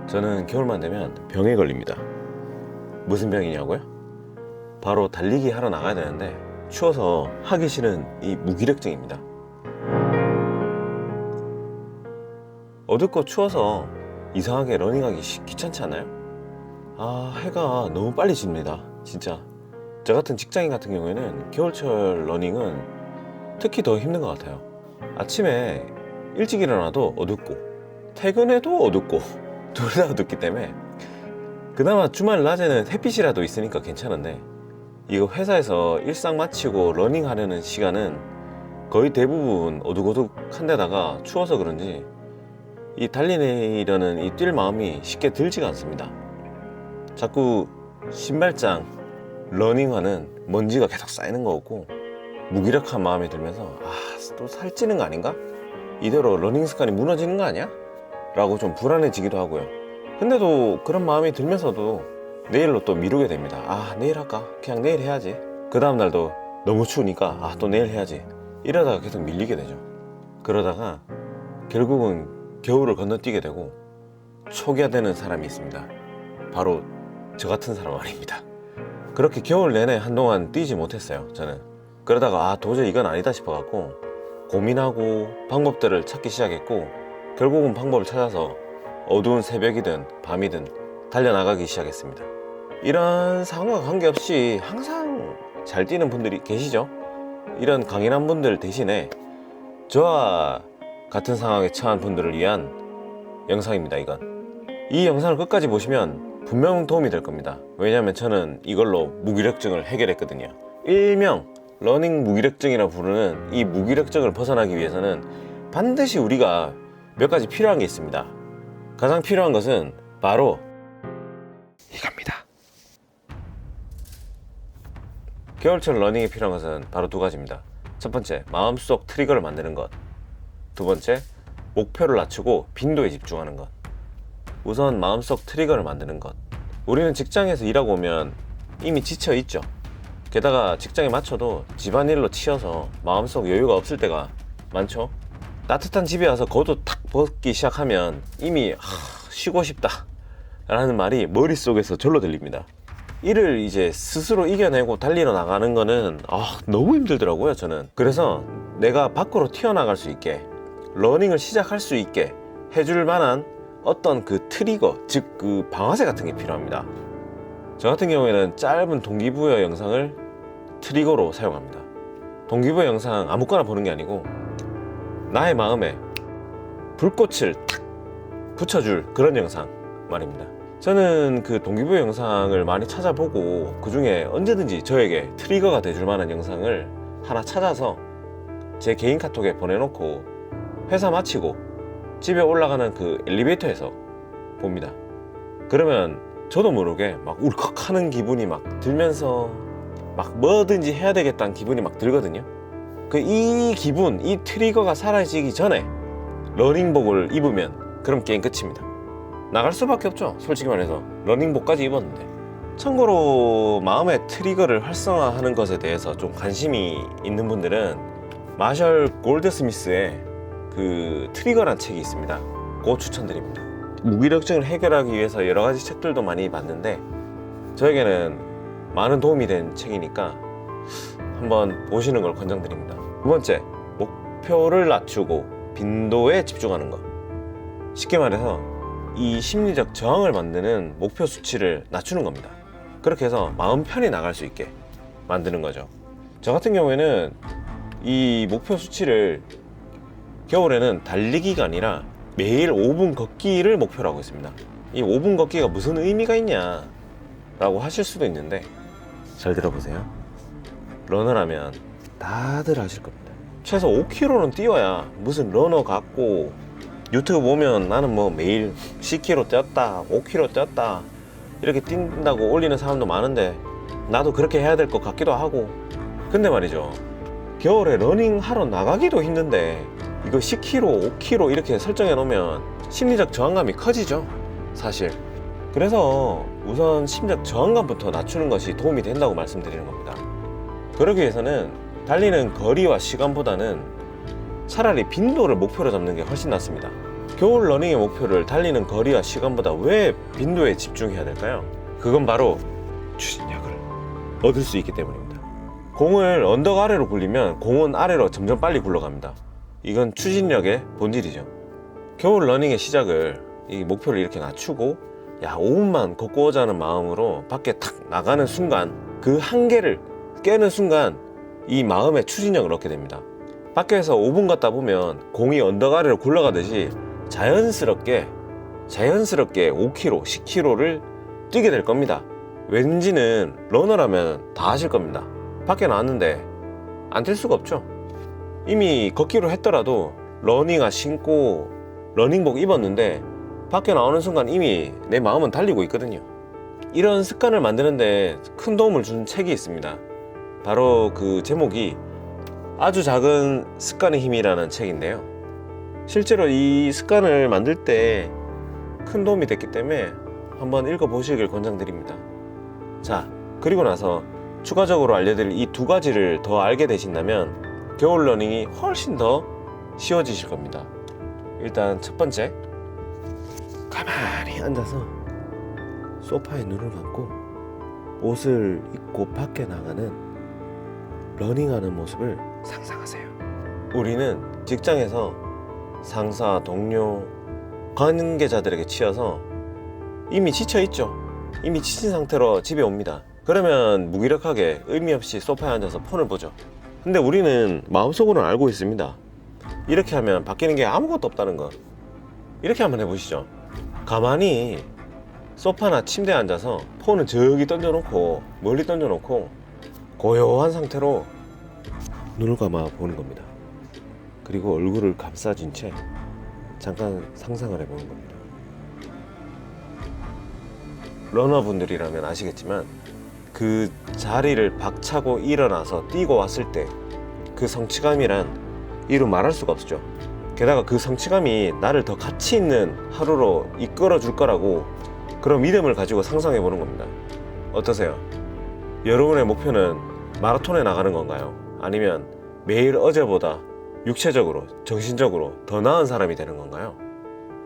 저는 겨울만 되면 병에 걸립니다. 무슨 병이냐고요? 바로 달리기 하러 나가야 되는데 추워서 하기 싫은 이 무기력증입니다. 어둡고 추워서 이상하게 러닝하기 귀찮지 않아요? 해가 너무 빨리 집니다. 진짜 저 같은 직장인 같은 경우에는 겨울철 러닝은 특히 더 힘든 것 같아요. 아침에 일찍 일어나도 어둡고 퇴근해도 어둡고 둘 다 어둡기 때문에 그나마 주말 낮에는 햇빛이라도 있으니까 괜찮은데 이거 회사에서 일상 마치고 러닝 하려는 시간은 거의 대부분 어둑어둑한 데다가 추워서 그런지 이 달리려는 이 뛸 마음이 쉽게 들지가 않습니다. 자꾸 신발장 러닝화는 먼지가 계속 쌓이는 거 같고 무기력한 마음이 들면서 또 살찌는 거 아닌가? 이대로 러닝 습관이 무너지는 거 아니야? 라고 좀 불안해지기도 하고요. 근데도 그런 마음이 들면서도 내일로 또 미루게 됩니다. 내일 할까? 그냥 내일 해야지. 그 다음날도 너무 추우니까 또 내일 해야지. 이러다가 계속 밀리게 되죠. 그러다가 결국은 겨울을 건너뛰게 되고 초기화되는 사람이 있습니다. 바로 저 같은 사람 아닙니다. 그렇게 겨울 내내 한동안 뛰지 못했어요. 저는 그러다가 도저히 이건 아니다 싶어갖고 고민하고 방법들을 찾기 시작했고 결국은 방법을 찾아서 어두운 새벽이든 밤이든 달려나가기 시작했습니다. 이런 상황과 관계없이 항상 잘 뛰는 분들이 계시죠. 이런 강인한 분들 대신에 저와 같은 상황에 처한 분들을 위한 영상입니다. 이 영상을 끝까지 보시면 분명 도움이 될 겁니다. 왜냐하면 저는 이걸로 무기력증을 해결했거든요. 일명 러닝 무기력증이라 부르는 이 무기력증을 벗어나기 위해서는 반드시 우리가 몇 가지 필요한 게 있습니다. 가장 필요한 것은 바로 이겁니다. 겨울철 러닝에 필요한 것은 바로 두 가지입니다. 첫 번째, 마음속 트리거를 만드는 것. 두 번째, 목표를 낮추고 빈도에 집중하는 것. 우선 마음속 트리거를 만드는 것. 우리는 직장에서 일하고 오면 이미 지쳐 있죠. 게다가 직장에 맞춰도 집안일로 치여서 마음속 여유가 없을 때가 많죠. 따뜻한 집에 와서 겉옷 탁 벗기 시작하면 이미 쉬고 싶다 라는 말이 머릿속에서 절로 들립니다. 이를 이제 스스로 이겨내고 달리러 나가는 거는 너무 힘들더라고요. 저는 그래서 내가 밖으로 튀어나갈 수 있게 러닝을 시작할 수 있게 해줄 만한 어떤 그 트리거, 즉 그 방아쇠 같은 게 필요합니다. 저 같은 경우에는 짧은 동기부여 영상을 트리거로 사용합니다. 동기부여 영상 아무거나 보는 게 아니고 나의 마음에 불꽃을 탁 붙여줄 그런 영상 말입니다. 저는 그 동기부여 영상을 많이 찾아보고 그 중에 언제든지 저에게 트리거가 돼줄 만한 영상을 하나 찾아서 제 개인 카톡에 보내놓고 회사 마치고 집에 올라가는 그 엘리베이터에서 봅니다. 그러면 저도 모르게 막 울컥하는 기분이 막 들면서 막 뭐든지 해야 되겠다는 기분이 막 들거든요. 이 기분, 이 트리거가 사라지기 전에 러닝복을 입으면 그럼 게임 끝입니다. 나갈 수밖에 없죠. 솔직히 말해서 러닝복까지 입었는데. 참고로 마음의 트리거를 활성화하는 것에 대해서 좀 관심이 있는 분들은 마셜 골드스미스의 그 트리거란 책이 있습니다. 그거 추천드립니다. 무기력증을 해결하기 위해서 여러 가지 책들도 많이 봤는데 저에게는 많은 도움이 된 책이니까 한번 보시는 걸 권장드립니다. 두 번째, 목표를 낮추고 빈도에 집중하는 것. 쉽게 말해서 이 심리적 저항을 만드는 목표 수치를 낮추는 겁니다. 그렇게 해서 마음 편히 나갈 수 있게 만드는 거죠. 저 같은 경우에는 이 목표 수치를 겨울에는 달리기가 아니라 매일 5분 걷기를 목표로 하고 있습니다. 이 5분 걷기가 무슨 의미가 있냐 라고 하실 수도 있는데 잘 들어보세요. 러너라면 다들 하실 겁니다. 최소 5km는 뛰어야 무슨 러너 같고 유튜브 보면 나는 뭐 매일 10km 뛰었다 5km 뛰었다 이렇게 뛴다고 올리는 사람도 많은데 나도 그렇게 해야 될 것 같기도 하고. 근데 말이죠, 겨울에 러닝 하러 나가기도 힘든데 이거 10km, 5km 이렇게 설정해 놓으면 심리적 저항감이 커지죠, 사실. 그래서 우선 심리적 저항감부터 낮추는 것이 도움이 된다고 말씀드리는 겁니다. 그러기 위해서는 달리는 거리와 시간보다는 차라리 빈도를 목표로 잡는 게 훨씬 낫습니다. 겨울 러닝의 목표를 달리는 거리와 시간보다 왜 빈도에 집중해야 될까요? 그건 바로 추진력을 얻을 수 있기 때문입니다. 공을 언덕 아래로 굴리면 공은 아래로 점점 빨리 굴러갑니다. 이건 추진력의 본질이죠. 겨울 러닝의 시작을 이 목표를 이렇게 낮추고 5분만 걷고 오자는 마음으로 밖에 탁 나가는 순간, 그 한계를 깨는 순간 이 마음의 추진력을 얻게 됩니다. 밖에서 5분 걷다 보면 공이 언덕 아래로 굴러가듯이 자연스럽게 5km, 10km를 뛰게 될 겁니다. 왠지는 러너라면 다 하실 겁니다. 밖에 나왔는데 안 뛸 수가 없죠. 이미 걷기로 했더라도 러닝화 신고 러닝복 입었는데 밖에 나오는 순간 이미 내 마음은 달리고 있거든요. 이런 습관을 만드는데 큰 도움을 준 책이 있습니다. 바로 그 제목이 아주 작은 습관의 힘이라는 책인데요. 실제로 이 습관을 만들 때 큰 도움이 됐기 때문에 한번 읽어보시길 권장드립니다. 자, 그리고 나서 추가적으로 알려드릴 이 두 가지를 더 알게 되신다면 겨울 러닝이 훨씬 더 쉬워지실 겁니다. 일단 첫 번째, 가만히 앉아서 소파에 눈을 감고 옷을 입고 밖에 나가는 러닝하는 모습을 상상하세요. 우리는 직장에서 상사, 동료, 관계자들에게 치여서 이미 지쳐있죠. 이미 지친 상태로 집에 옵니다. 그러면 무기력하게 의미 없이 소파에 앉아서 폰을 보죠. 근데 우리는 마음속으로는 알고 있습니다. 이렇게 하면 바뀌는 게 아무것도 없다는 거. 이렇게 한번 해보시죠. 가만히 소파나 침대에 앉아서 폰은 저기 던져놓고 멀리 던져놓고 고요한 상태로 눈을 감아 보는 겁니다. 그리고 얼굴을 감싸진 채 잠깐 상상을 해보는 겁니다. 러너분들이라면 아시겠지만 그 자리를 박차고 일어나서 뛰고 왔을 때 그 성취감이란 이루 말할 수가 없죠. 게다가 그 성취감이 나를 더 가치 있는 하루로 이끌어 줄 거라고 그런 믿음을 가지고 상상해 보는 겁니다. 어떠세요? 여러분의 목표는 마라톤에 나가는 건가요? 아니면 매일 어제보다 육체적으로, 정신적으로 더 나은 사람이 되는 건가요?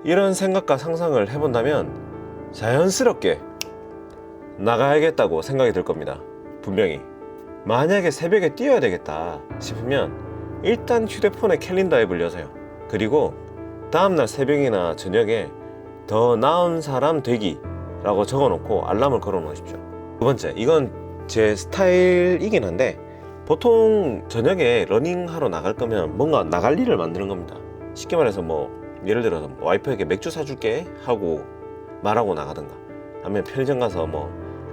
이런 생각과 상상을 해본다면 자연스럽게 나가야겠다고 생각이 들 겁니다. 분명히. 만약에 새벽에 뛰어야 되겠다 싶으면 일단 휴대폰에 캘린더 앱을 여세요. 그리고 다음날 새벽이나 저녁에 더 나은 사람 되기라고 적어놓고 알람을 걸어 놓으십시오. 두 번째, 이건 제 스타일이긴 한데 보통 저녁에 러닝하러 나갈 거면 뭔가 나갈 일을 만드는 겁니다. 쉽게 말해서 예를 들어서 와이프에게 맥주 사줄게 하고 말하고 나가든가, 아니면 편의점 가서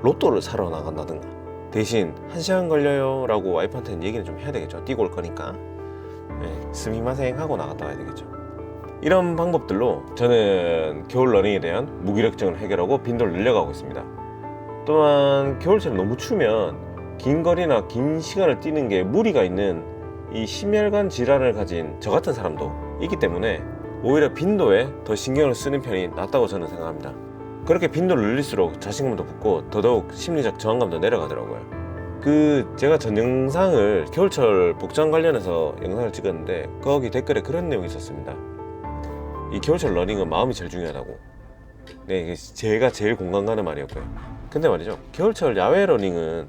로또를 사러 나간다든가, 대신 1시간 걸려요 라고 와이프한테는 얘기는 좀 해야 되겠죠. 뛰고 올 거니까. 스미마생 하고 나갔다 와야 되겠죠. 이런 방법들로 저는 겨울 러닝에 대한 무기력증을 해결하고 빈도를 늘려가고 있습니다. 또한 겨울처럼 너무 추우면 긴 거리나 긴 시간을 뛰는 게 무리가 있는 이 심혈관 질환을 가진 저 같은 사람도 있기 때문에 오히려 빈도에 더 신경을 쓰는 편이 낫다고 저는 생각합니다. 그렇게 빈도를 늘릴수록 자신감도 붙고 더더욱 심리적 저항감도 내려가더라고요. 제가 전 영상을 겨울철 복장 관련해서 영상을 찍었는데 거기 댓글에 그런 내용이 있었습니다. 이 겨울철 러닝은 마음이 제일 중요하다고. 네, 이게 제가 제일 공감 가는 말이었고요. 근데 말이죠, 겨울철 야외 러닝은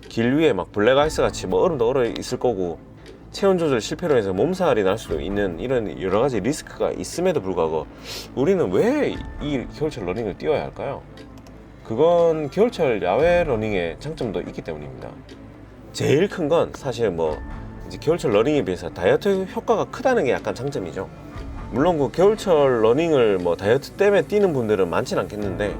길 위에 블랙아이스 같이 얼음도 얼어 있을 거고 체온 조절 실패로 해서 몸살이 날 수도 있는 이런 여러 가지 리스크가 있음에도 불구하고 우리는 왜 이 겨울철 러닝을 뛰어야 할까요? 그건 겨울철 야외 러닝의 장점도 있기 때문입니다. 제일 큰 건 사실 이제 겨울철 러닝에 비해서 다이어트 효과가 크다는 게 약간 장점이죠. 물론 그 겨울철 러닝을 다이어트 때문에 뛰는 분들은 많진 않겠는데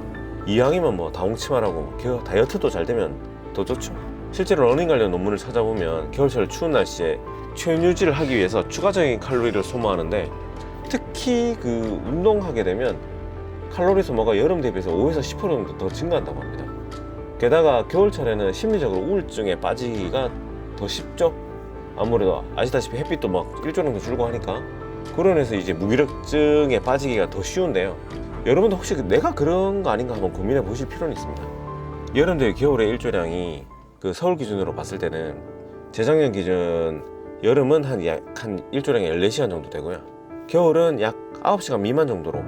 이왕이면 다홍치마라고 다이어트도 잘 되면 더 좋죠. 실제로 러닝 관련 논문을 찾아보면 겨울철 추운 날씨에 체온 유지를 하기 위해서 추가적인 칼로리를 소모하는데 특히 운동하게 되면 칼로리 소모가 여름 대비해서 5에서 10% 정도 더 증가한다고 합니다. 게다가 겨울철에는 심리적으로 우울증에 빠지기가 더 쉽죠. 아무래도 아시다시피 햇빛도 일조량도 줄고 하니까 그러면서 이제 무기력증에 빠지기가 더 쉬운데요. 여러분도 혹시 내가 그런 거 아닌가 한번 고민해 보실 필요는 있습니다. 여름 대비 겨울의 일조량이 서울 기준으로 봤을 때는 재작년 기준 여름은 한 일조량이 14시간 정도 되고요. 겨울은 약 9시간 미만 정도로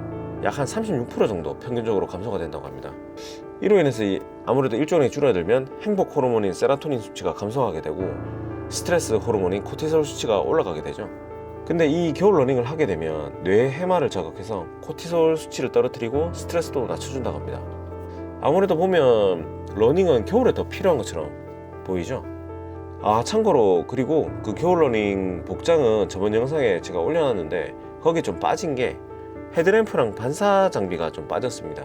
약 한 36% 정도 평균적으로 감소가 된다고 합니다. 이로 인해서 아무래도 일정량이 줄어들면 행복 호르몬인 세로토닌 수치가 감소하게 되고 스트레스 호르몬인 코티솔 수치가 올라가게 되죠. 근데 이 겨울 러닝을 하게 되면 뇌의 해마를 자극해서 코티솔 수치를 떨어뜨리고 스트레스도 낮춰준다고 합니다. 아무래도 보면 러닝은 겨울에 더 필요한 것처럼 보이죠? 참고로 그리고 그 겨울 러닝 복장은 저번 영상에 제가 올려놨는데 거기에 좀 빠진 게 헤드램프랑 반사 장비가 좀 빠졌습니다.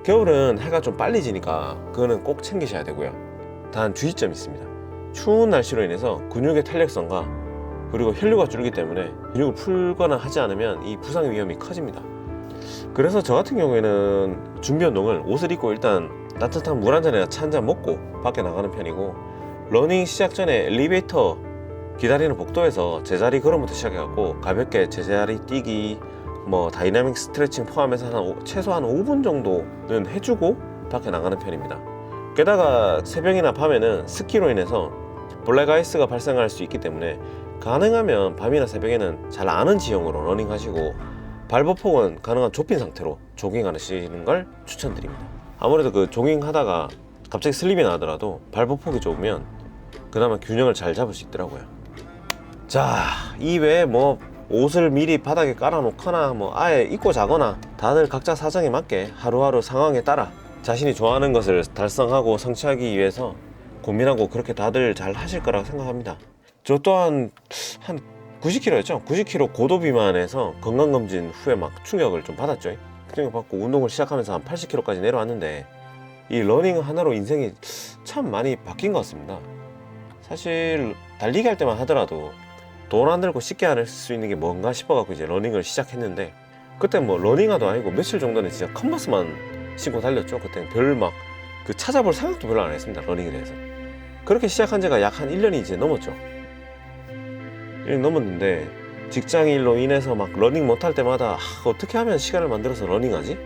겨울은 해가 좀 빨리 지니까 그거는 꼭 챙기셔야 되고요. 단 주의점이 있습니다. 추운 날씨로 인해서 근육의 탄력성과 그리고 혈류가 줄기 때문에 근육을 풀거나 하지 않으면 이 부상 위험이 커집니다. 그래서 저 같은 경우에는 준비 운동을 옷을 입고 일단 따뜻한 물 한 잔이나 차 한 잔 먹고 밖에 나가는 편이고, 러닝 시작 전에 엘리베이터 기다리는 복도에서 제자리 걸음부터 시작해갖고 가볍게 제자리 뛰기, 다이나믹 스트레칭 포함해서 최소한 5분 정도는 해주고 밖에 나가는 편입니다. 게다가 새벽이나 밤에는 습기로 인해서 블랙 아이스가 발생할 수 있기 때문에 가능하면 밤이나 새벽에는 잘 아는 지형으로 러닝하시고 발버폭은 가능한 좁힌 상태로 조깅하시는 걸 추천드립니다. 아무래도 그 조깅하다가 갑자기 슬립이 나더라도 발버폭이 좁으면 그나마 균형을 잘 잡을 수 있더라고요. 자, 이 외에 옷을 미리 바닥에 깔아놓거나 아예 입고 자거나 다들 각자 사정에 맞게 하루하루 상황에 따라 자신이 좋아하는 것을 달성하고 성취하기 위해서 고민하고 그렇게 다들 잘 하실 거라고 생각합니다. 저 또한 한 90kg였죠? 90kg 고도 비만에서 건강검진 후에 충격을 좀 받았죠. 충격받고 운동을 시작하면서 한 80kg까지 내려왔는데 이 러닝 하나로 인생이 참 많이 바뀐 것 같습니다. 사실 달리기 할 때만 하더라도 돈 안 들고 쉽게 할 수 있는 게 뭔가 싶어갖고 이제 러닝을 시작했는데, 그때 러닝화도 아니고 며칠 정도는 진짜 컨버스만 신고 달렸죠. 그때 별 그 찾아볼 생각도 별로 안 했습니다. 러닝에 대해서. 그렇게 시작한 지가 약 한 1년이 이제 넘었죠. 1년 넘었는데 직장 일로 인해서 러닝 못할 때마다 어떻게 하면 시간을 만들어서 러닝하지?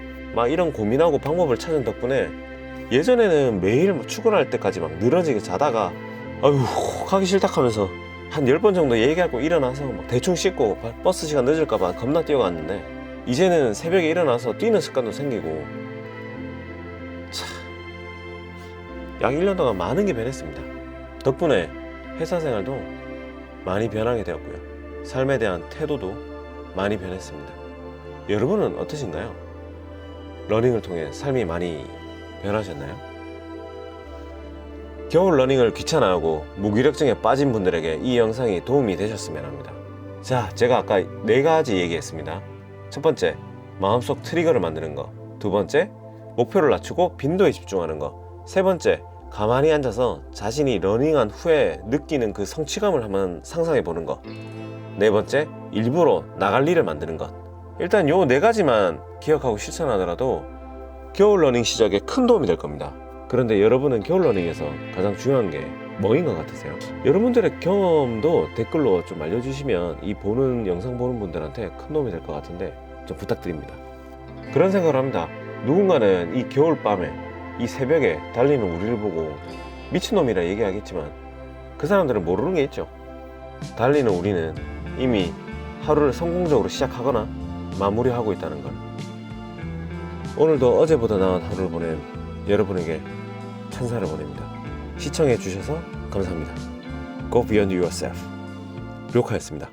이런 고민하고 방법을 찾은 덕분에 예전에는 매일 출근할 때까지 늘어지게 자다가 아유 가기 싫다 하면서 한 10번 정도 얘기하고 일어나서 대충 씻고 버스 시간 늦을까봐 겁나 뛰어갔는데, 이제는 새벽에 일어나서 뛰는 습관도 생기고 약 1년 동안 많은 게 변했습니다. 덕분에 회사 생활도 많이 변하게 되었고요. 삶에 대한 태도도 많이 변했습니다. 여러분은 어떠신가요? 러닝을 통해 삶이 많이 변하셨나요? 겨울 러닝을 귀찮아하고 무기력증에 빠진 분들에게 이 영상이 도움이 되셨으면 합니다. 자, 제가 아까 4가지 얘기했습니다. 첫 번째, 마음속 트리거를 만드는 거. 두 번째, 목표를 낮추고 빈도에 집중하는 거. 세 번째, 가만히 앉아서 자신이 러닝한 후에 느끼는 그 성취감을 한번 상상해 보는 것. 네 번째, 일부러 나갈 일을 만드는 것. 일단 요 4가지만 기억하고 실천하더라도 겨울 러닝 시작에 큰 도움이 될 겁니다. 그런데 여러분은 겨울 러닝에서 가장 중요한 게 뭐인 것 같으세요? 여러분들의 경험도 댓글로 좀 알려주시면 이 영상 보는 분들한테 큰 도움이 될 것 같은데 좀 부탁드립니다. 그런 생각을 합니다. 누군가는 이 겨울밤에 이 새벽에 달리는 우리를 보고 미친놈이라 얘기하겠지만 그 사람들은 모르는 게 있죠. 달리는 우리는 이미 하루를 성공적으로 시작하거나 마무리하고 있다는 걸. 오늘도 어제보다 나은 하루를 보낸 여러분에게 찬사를 보냅니다. 시청해 주셔서 감사합니다. Go beyond yourself. 료카였습니다.